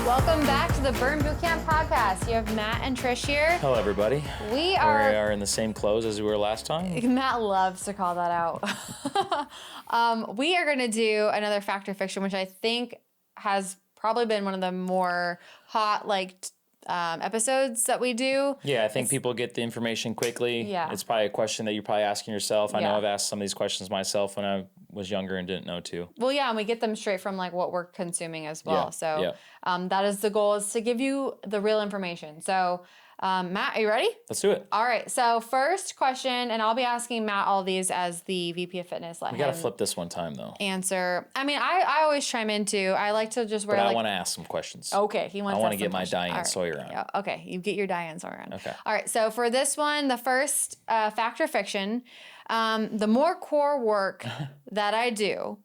Welcome back to the Burn Bootcamp podcast. You have Matt and Trish here. Hello, everybody. We We are in the same clothes as we were last time. Matt loves to call that out. We are going to do another fact or fiction, which I think has probably been one of the more hot episodes that we do. Yeah, I think people get the information quickly. Yeah. It's probably a question that you're probably asking yourself. I know Yeah. I've asked some of these questions myself when I was younger and didn't know too. Well, yeah, and we get them straight from like what we're consuming as well. Yeah, So yeah. that is the goal, is to give you the real information. So Matt, are you ready? Let's do it. All right. So first question, and I'll be asking Matt all these as the VP of Fitness. We got to flip this one time, though. Answer. I mean, I always chime in too. I like to just wear But I want to ask some questions. Okay, he wants. I want to get my Diane Sawyer on. Yeah, okay, you get your Diane Sawyer on. Okay. All right. So for this one, the first fact or fiction, the more core work that I do,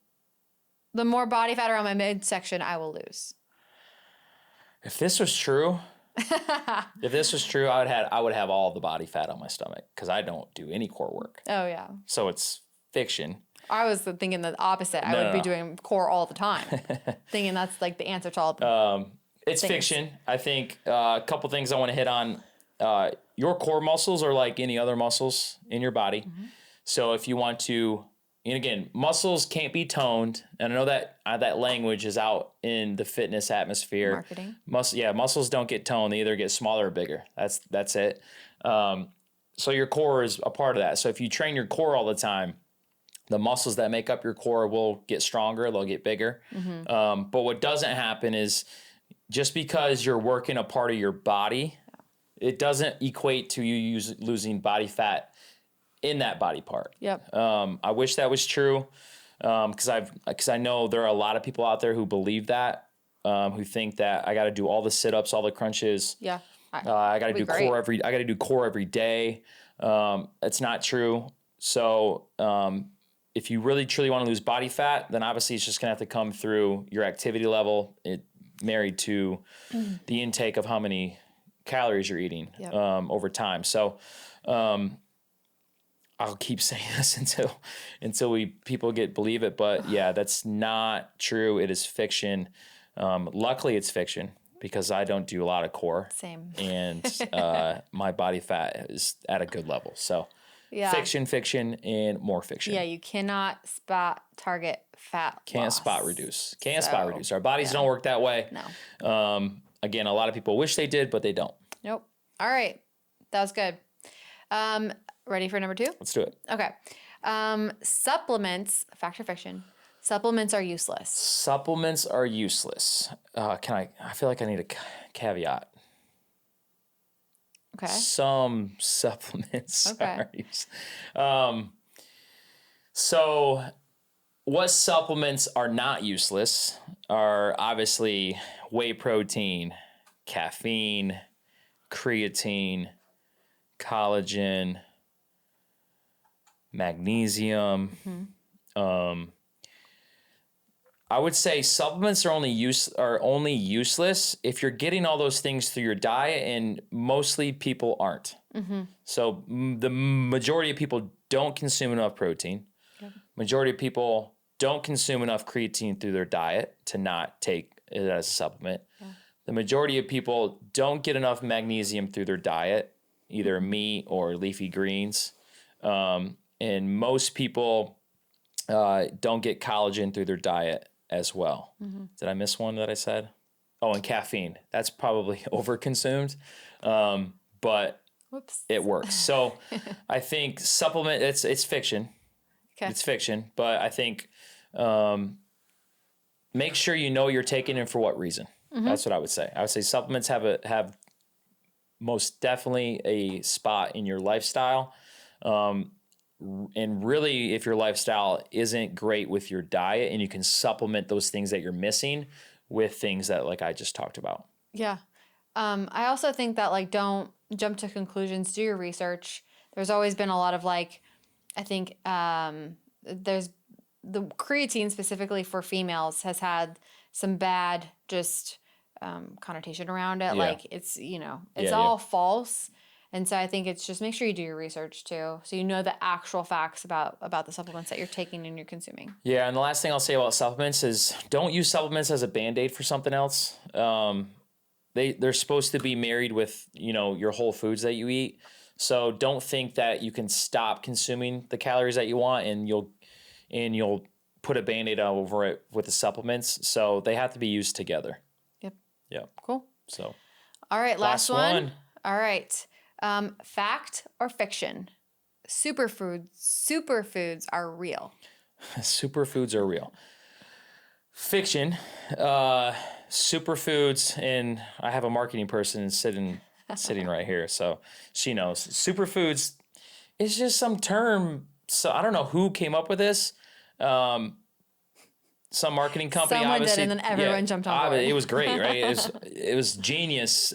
the more body fat around my midsection I will lose. If this was true, I would have all the body fat on my stomach because I don't do any core work. Oh yeah. So it's fiction. I was thinking the opposite. I would be doing core all the time, thinking that's like the answer to all the It's things. fiction. I think a couple things I want to hit on. Your core muscles are like any other muscles in your body. Mm-hmm. So if you want to, and again, muscles can't be toned. And I know that that language is out in the fitness atmosphere. Marketing. Muscles don't get toned. They either get smaller or bigger. That's it. So your core is a part of that. So if you train your core all the time, the muscles that make up your core will get stronger. They'll get bigger. Mm-hmm. But what doesn't happen is just because you're working a part of your body, it doesn't equate to you losing body fat in that body part. Yep. I wish that was true, because I know there are a lot of people out there who believe that, who think that I got to do all the sit-ups, all the crunches. Yeah. I got to do core every day. It's not true. So if you really truly want to lose body fat, then obviously it's just gonna have to come through your activity level, married to the intake of how many calories you're eating over time. So I'll keep saying this until people believe it. But yeah, that's not true. It is fiction. Luckily, it's fiction because I don't do a lot of core. Same. And my body fat is at a good level. So fiction, and more fiction. Yeah, you cannot target fat Can't loss. spot reduce. Spot reduce. Our bodies don't work that way. No. Again, a lot of people wish they did, but they don't. Nope. All right. That was good. Ready for number 2? Let's do it. Okay. Supplements, fact or fiction, supplements are useless. Supplements are useless. I feel like I need a caveat. Okay. Some supplements are useless. So what supplements are not useless are obviously whey protein, caffeine, creatine, collagen, magnesium. Mm-hmm. I would say supplements are only useless if you're getting all those things through your diet, and mostly people aren't. Mm-hmm. So the majority of people don't consume enough protein. Yep. Majority of people don't consume enough creatine through their diet to not take it as a supplement. Yeah. The majority of people don't get enough magnesium through their diet, either meat or leafy greens. And most people don't get collagen through their diet as well. Mm-hmm. Did I miss one that I said? Oh, and caffeine. That's probably overconsumed, but Whoops. It works. So I think supplement, it's fiction. Okay. It's fiction, but I think make sure you know you're taking it for what reason. Mm-hmm. That's what I would say. I would say supplements have most definitely a spot in your lifestyle. And really, if your lifestyle isn't great with your diet, and you can supplement those things that you're missing with things that like I just talked about. Yeah. I also think that don't jump to conclusions, do your research. There's always been a lot of I think there's the creatine specifically for females has had some bad just connotation around it. Yeah. It's all false. And so I think it's just make sure you do your research too, so you know the actual facts about the supplements that you're taking and you're consuming. Yeah, and the last thing I'll say about supplements is don't use supplements as a Band-Aid for something else. They're supposed to be married with, your whole foods that you eat. So don't think that you can stop consuming the calories that you want and you'll put a Band-Aid over it with the supplements. So they have to be used together. Yep. Yeah. Cool. So. All right, last one. All right. Fact or fiction? Superfoods are real. Superfoods are real. Fiction. Superfoods, and I have a marketing person sitting right here, so she knows. Superfoods is just some term. So I don't know who came up with this. Some marketing company. Someone obviously, did, and then everyone jumped on board. It was great, right? It was genius.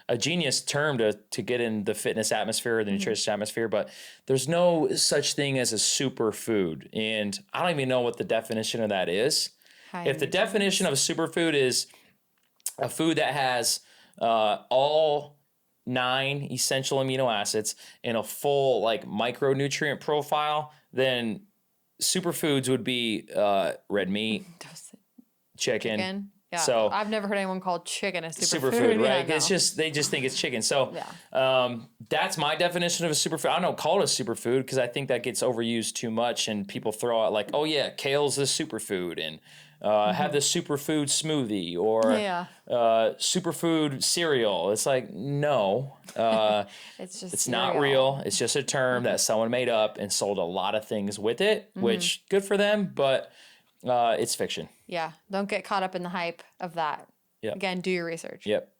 A genius term to get in the fitness atmosphere or the nutritious atmosphere, but there's no such thing as a superfood. And I don't even know what the definition of that is. If the definition of a superfood is a food that has all 9 essential amino acids and a full micronutrient profile, then superfoods would be red meat, chicken. Yeah. So I've never heard anyone call chicken a superfood, right? Yeah, no. It's just they just think it's chicken. So yeah. That's my definition of a superfood. I don't call it a superfood because I think that gets overused too much, and people throw out oh yeah, kale's a superfood, and have the superfood smoothie or superfood cereal. It's no, it's not real. It's just a term that someone made up and sold a lot of things with it, which good for them, but it's fiction. Yeah. Don't get caught up in the hype of that. Yep. Again, do your research. Yep.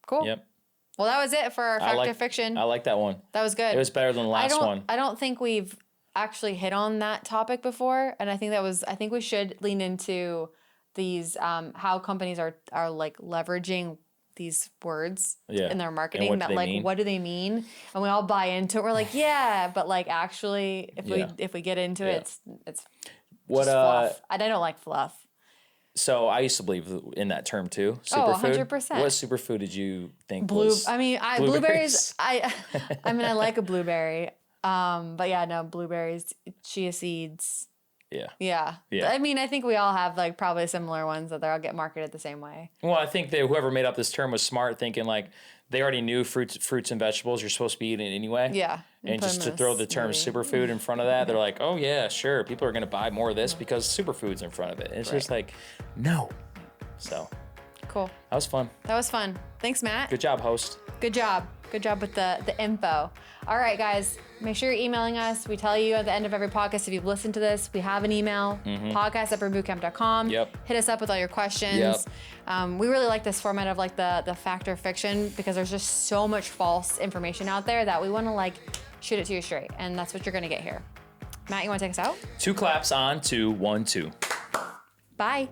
Cool. Yep. Well, that was it for our fact or fiction. I like that one. That was good. It was better than the last one. I don't think we've actually hit on that topic before, and I think we should lean into these how companies are leveraging these words in their marketing. What do they mean? And we all buy into it. We're like, yeah, but actually, if we get into it, it's what fluff. I don't like fluff. So I used to believe in that term too. Superfood. 100%. What superfood did you think was? Blueberries. I like a blueberry. But yeah, no, blueberries, chia seeds. Yeah. I think we all have probably similar ones that they'll get marketed the same way. Well, I think that whoever made up this term was smart, thinking they already knew fruits and vegetables you're supposed to be eating anyway. Yeah. And just to throw the term superfood in front of that, they're like, oh yeah, sure, people are going to buy more of this because superfood's in front of it. It's just no. So. Cool. That was fun. Thanks, Matt. Good job, host. Good job with the info. All right, guys, make sure you're emailing us. We tell you at the end of every podcast, if you've listened to this, we have an email, podcast@burnbootcamp.com. Yep. Hit us up with all your questions. Yep. We really like this format of the fact or fiction because there's just so much false information out there that we want to shoot it to you straight. And that's what you're going to get here. Matt, you want to take us out? 2 claps on 2, 1, 2. Bye.